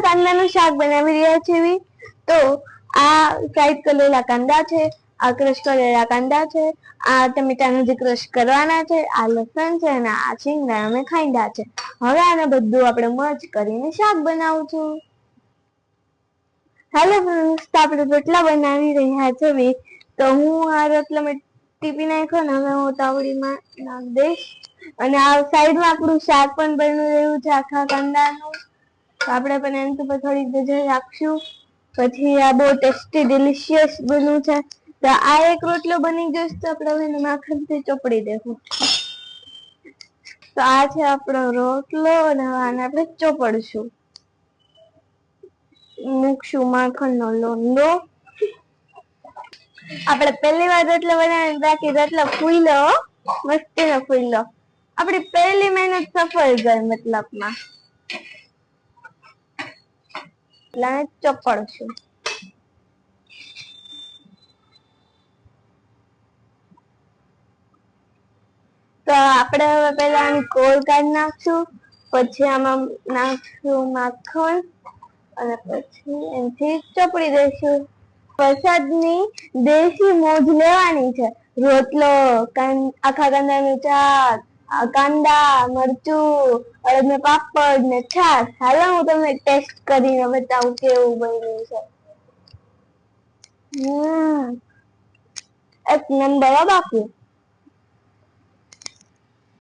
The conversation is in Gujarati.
કાંદાનું શાક બનાવી રહ્યા છીએ. તો આ ફ્રાઈડ કરેલા કાંદા છે, આ ક્રશ કરેલા કાંદા છે, આ ટમેટાનું જે ક્રશ કરવાના છે, આ લસણ છે અને આ શીંગદાણા અમે ખાંડ્યા છે. હવે આને બધું આપણે મર્જ કરીને શાક બનાવું છું. હેલો ફ્રેન્ડ્સ, તો આપણે રોટલા બનાવી રહ્યા છે. તો હું આ રોટલા મેં ટીપી નાખ્યો ને હવે હું તાવડીમાં નાખી દઈશ. અને આ સાઈડમાં આપણું શાક પણ બની રહ્યું છે આખા કાંદાનું. તો આપણે પણ એની ઉપર થોડીક નજર રાખશું. પછી આ બહુ ટેસ્ટી ડિલિશિયસ બન્યું છે. તો આ એક રોટલો બની જશે તો આપણે હવે માખણથી ચોપડી દેવું. તો આ છે આપણો રોટલો અને આને આપણે ચોપડશું. મૂકશું માખણનો લોંદો. આપણે પહેલી વાર રોટલો બનાવીને બાકી રોટલો ફૂલ્યો, મસ્તીનો ફૂલ્યો. આપણી પહેલી મહેનત સફળ ગઈ મતલબમાં. એટલે ચોપડશું. તો આપણે હવે પહેલા આની કોળ કાઢી નાખશું, પછી આમાં નાખશું માખણ અને પછી એનાથી ચોપડી દઈશું. વરસાદની દેશી મોજ લેવાની છે. રોટલો, આખા કાંદાનું શાક, કાંદા, મરચું, અડદનો પાપડ ને છાશ. હાલો હું તમને ટેસ્ટ કરીને બતાવું કેવું બન્યું છે. એક નંબર બાકી.